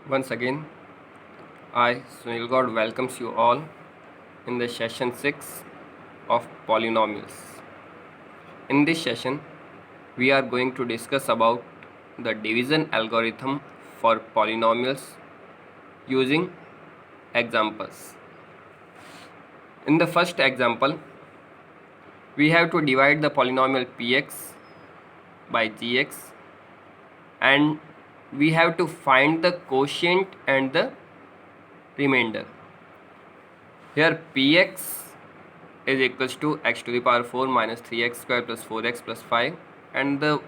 Once again, I, Sunil God, welcomes you all in the session 6 of polynomials. In this session, we are going to discuss about the division algorithm for polynomials using examples. In the first example, we have to divide the polynomial px by gx, and we have to find the quotient and the remainder. Here px is equals to x to the power 4 minus 3x square plus 4x plus 5, and the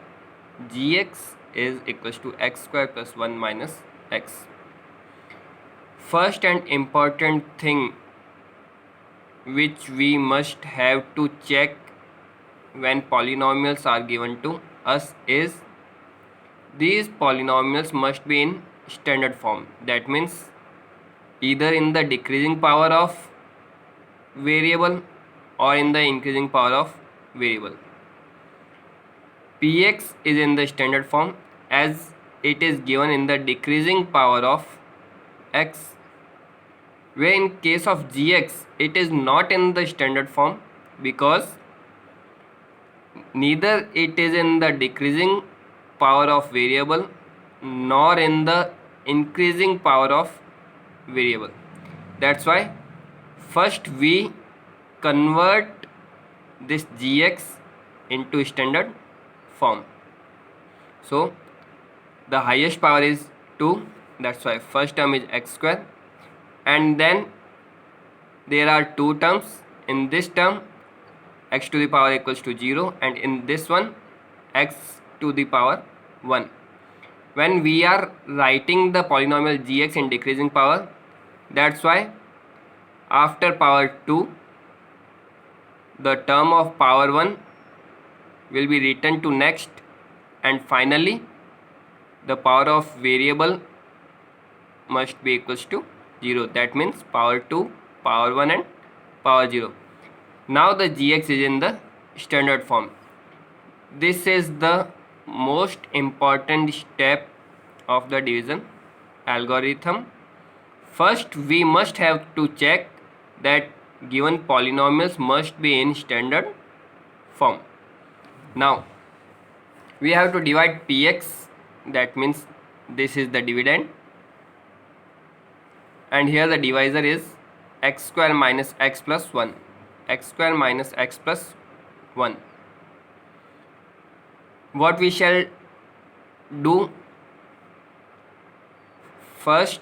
gx is equals to x square plus 1 minus x. First and important thing which we must have to check when polynomials are given to us is these polynomials must be in standard form. That means either in the decreasing power of variable or in the increasing power of variable. Px is in the standard form as it is given in the decreasing power of x, where in case of gx it is not in the standard form because neither it is in the decreasing power of variable nor in the increasing power of variable. That's why first we convert this gx into standard form. So the highest power is 2, that's why first term is x square, and then there are two terms. In this term x to the power equals to 0, and in this one x to the power 1. When we are writing the polynomial gx in decreasing power, that's why after power 2 the term of power 1 will be written to next, and finally the power of variable must be equals to 0. That means power 2, power 1 and power 0. Now the gx is in the standard form. This is the most important step of the division algorithm. First we must have to check that given polynomials must be in standard form. Now we have to divide px, that means this is the dividend, and here the divisor is x square minus x plus 1, x square minus x plus 1. What we shall do, first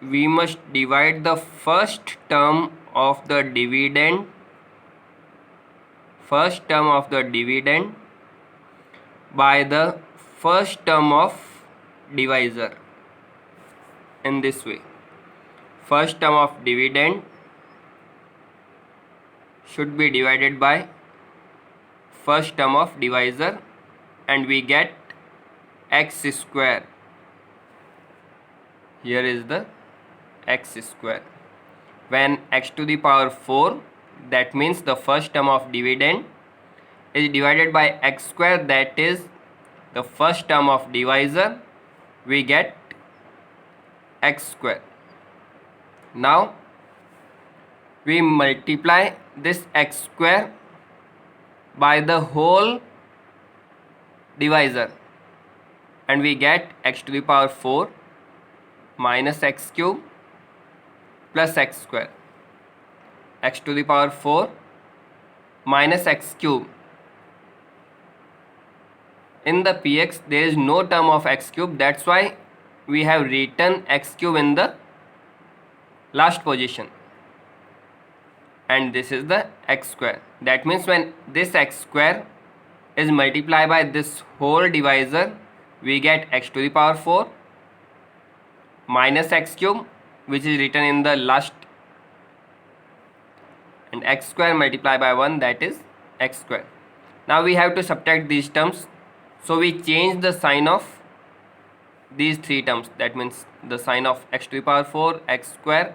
we must divide the first term of the dividend by the first term of divisor. In this way, first term of dividend should be divided by first term of divisor, and we get x square. Here is the x square. When x to the power 4, that means the first term of dividend is divided by x square, that is the first term of divisor, we get x square. Now we multiply this x square by the whole divisor, and we get x to the power 4 minus x cube plus x square. X to the power 4 minus x cube. In the px there is no term of x cube, that's why we have written x cube in the last position, and this is the x square. That means when this x square is multiplied by this whole divisor, we get x to the power 4 minus x cube, which is written in the last, and x square multiplied by 1, that is x square. Now we have to subtract these terms, so we change the sign of these three terms. That means the sign of x to the power 4, x square,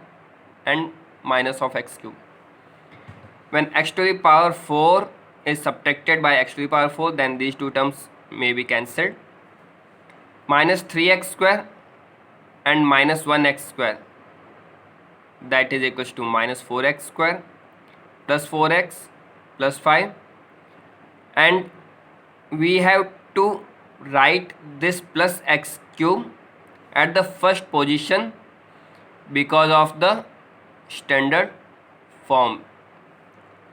and minus of x cube. When x to the power 4 is subtracted by x to the power 4, then these two terms may be cancelled. Minus 3x square and minus 1x square, that is equals to minus 4x square plus 4x plus 5, and we have to write this plus x cube at the first position because of the standard form,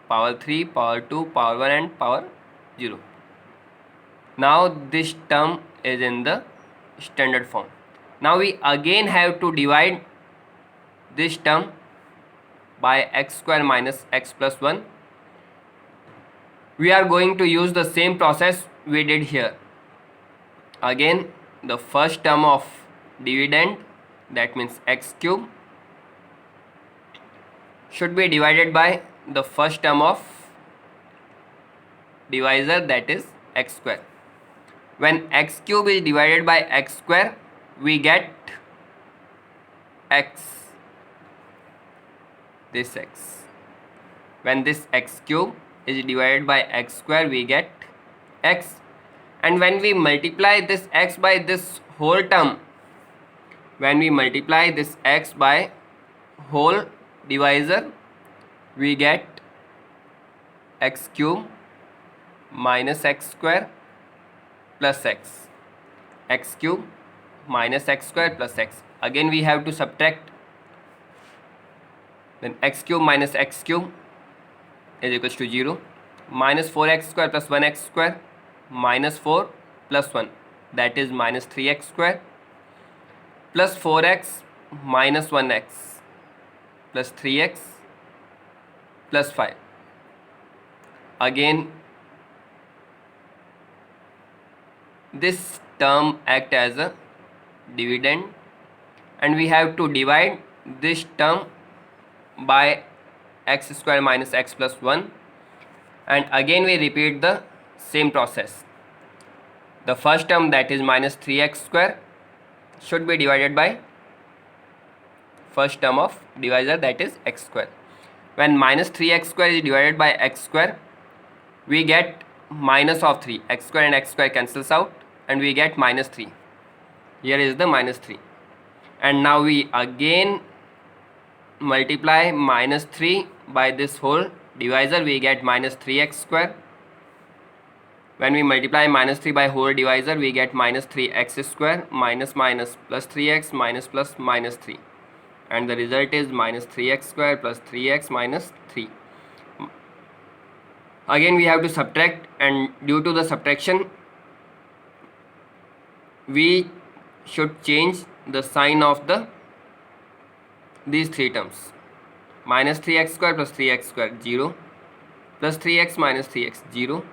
power 3, power 2, power 1 and power 0. Now this term is in the standard form. Now we again have to divide this term by x square minus x plus 1. We are going to use the same process we did here. Again, the first term of dividend, that means x cube, should be divided by the first term of divisor, that is x square. When x cube is divided by x square, we get x, this x. When this x cube is divided by x square, we get x. And when we multiply this x by this whole term, when we multiply this x by whole divisor, we get x cube minus x square plus x, x cube minus x square plus x. Again we have to subtract, then x cube minus x cube is equals to 0, minus 4x square plus 1x square, minus 4 plus 1, that is minus 3x square, plus 4x minus 1x plus 3x plus 5. Again this term act as a dividend, and we have to divide this term by x square minus x plus 1, and again we repeat the same process. The first term, that is minus 3x square, should be divided by first term of divisor, that is x square. When minus 3x square is divided by x square, we get minus of 3, x square and x square cancels out, and we get minus 3. Here is the minus 3. And now we again multiply minus 3 by this whole divisor, we get minus 3x square. When we multiply minus 3 by whole divisor, we get minus 3x square, minus minus plus 3x, minus plus minus 3, and the result is minus 3x square plus 3x minus 3. Again we have to subtract, and due to the subtraction we should change the sign of these three terms. Minus 3x square plus 3x square 0, plus 3x minus 3x 0,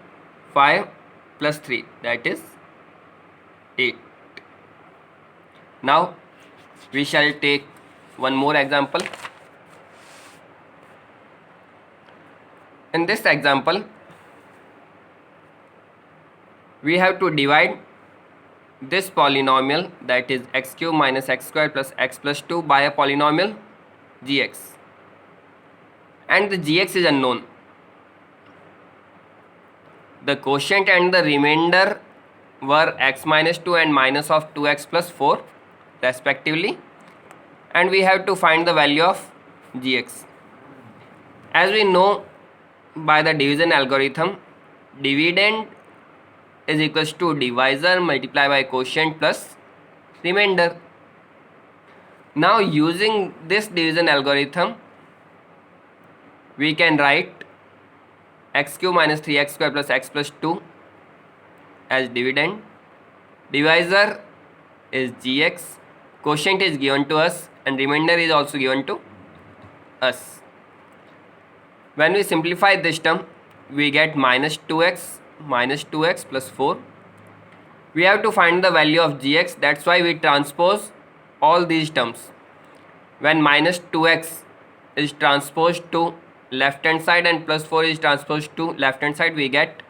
5 plus 3, that is 8. Now we shall take one more example. In this example we have to divide this polynomial, that is x cube minus x square plus x plus 2, by a polynomial gx, and the gx is unknown. The quotient and the remainder were x minus 2 and minus of 2x plus 4 respectively, and we have to find the value of gx. As we know by the division algorithm, dividend is equals to divisor multiplied by quotient plus remainder. Now using this division algorithm, we can write x cube minus 3x square plus x plus 2 as dividend, divisor is gx, quotient is given to us, and remainder is also given to us. When we simplify this term, we get minus 2x plus 4. We have to find the value of gx, that's why we transpose all these terms. When minus 2x is transposed to left hand side and plus 4 is transposed to left hand side, we get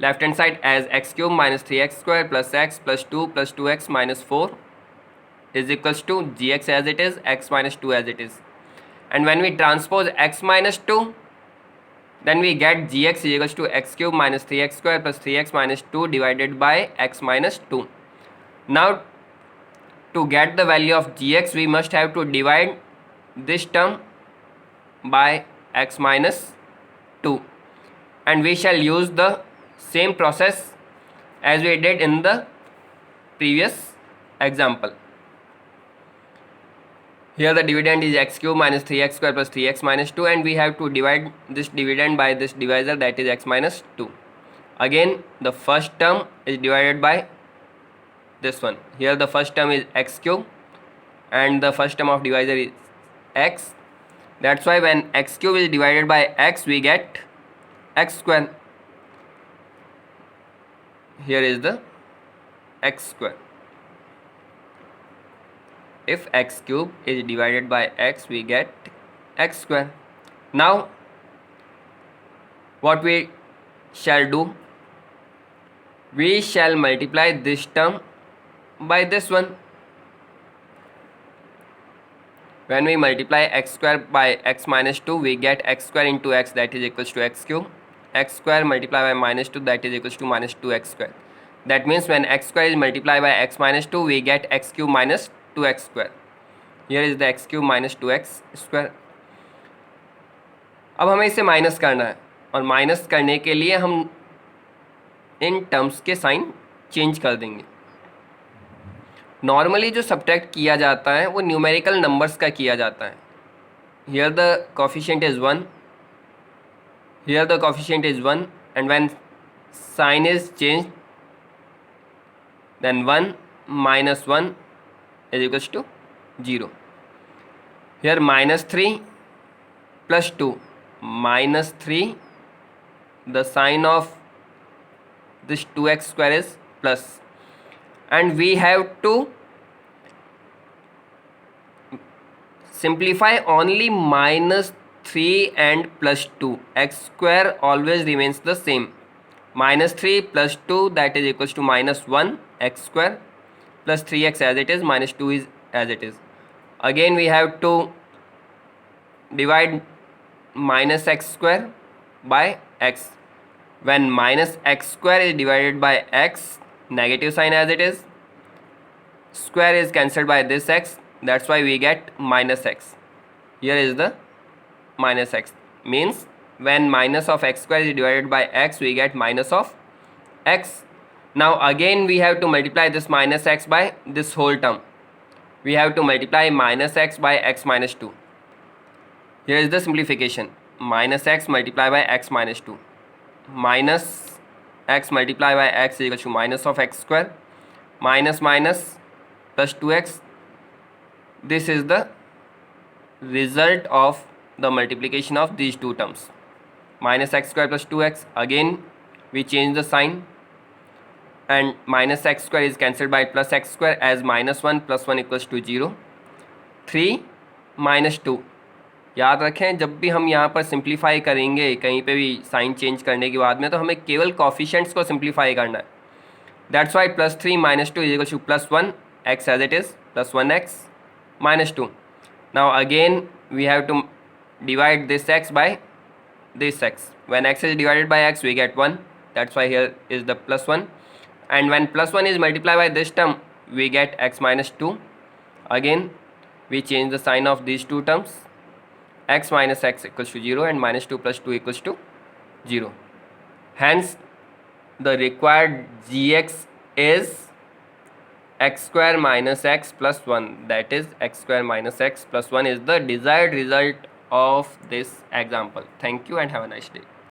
left hand side as x cube minus 3x square plus x plus 2 plus 2x minus 4 is equals to gx as it is, x minus 2 as it is. And when we transpose x minus 2, then we get gx is equals to x cube minus 3x square plus 3x minus 2 divided by x minus 2. Now to get the value of gx, we must have to divide this term by x minus 2, and we shall use the same process as we did in the previous example. Here the dividend is x cube minus 3x square plus 3x minus 2, and we have to divide this dividend by this divisor, that is x minus 2. Again the first term is divided by this one. Here the first term is x cube and the first term of divisor is x. That's why when x cube is divided by x, we get x square. Here is the x square. If x cube is divided by x, we get x square. Now what we shall do, we shall multiply this term by this one. When we multiply x square by x minus 2, we get x square into x, that is equals to x cube. X square multiplied by minus 2, that is equals to minus 2x square. That means when x square is multiplied by x minus 2, we get x cube minus 2x square. Here is the x cube minus 2x square. अब हमें इसे minus करना है, और minus करने के लिए हम इन टर्म्स के साइन चेंज कर देंगे. नॉर्मली जो सब्ट्रैक्ट किया जाता है वो न्यूमेरिकल नंबर्स का किया जाता है. Here the coefficient is 1, here the coefficient is 1, and when sign is change, then 1 minus 1 is equals to 0. Here minus 3 plus 2, minus 3, the sign of this 2x square is plus, and we have to simplify only minus 3 and plus 2. X square always remains the same. Minus 3 plus 2, that is equals to minus 1 x square, plus 3x as it is, minus 2 is as it is. Again we have to divide minus x square by x. When minus x square is divided by x, negative sign as it is, square is cancelled by this x, that's why we get minus x. Here is the minus x, means when minus of x square is divided by x, we get minus of x. Now again we have to multiply this minus x by this whole term. We have to multiply minus x by x minus 2. Here is the simplification. Minus x multiplied by x minus 2. Minus x multiplied by x is equal to minus of x square. Minus minus plus 2x. This is the result of the multiplication of these two terms. Minus x square plus 2x. Again we change the sign, and minus x square is cancelled by plus x square, as minus 1 plus 1 equals to 0. 3 minus 2. याद रखें, जब भी हम यहाँ पर simplify करेंगे कहीं पे भी साइन चेंज करने के बाद में, तो हमें केवल कोफिशिएंट्स को सिंप्लीफाई करना है. That's y plus 3 minus 2 is equal to plus 1 x as it is, plus 1 x minus 2. Now again we have to divide this x by this x. When x is divided by x, we get 1. That's why here is the plus 1. And when plus 1 is multiplied by this term, we get x minus 2. Again we change the sign of these two terms. X minus x equals to 0 and minus 2 plus 2 equals to 0. Hence the required gx is x square minus x plus 1. That is x square minus x plus 1 is the desired result of this example. Thank you and have a nice day.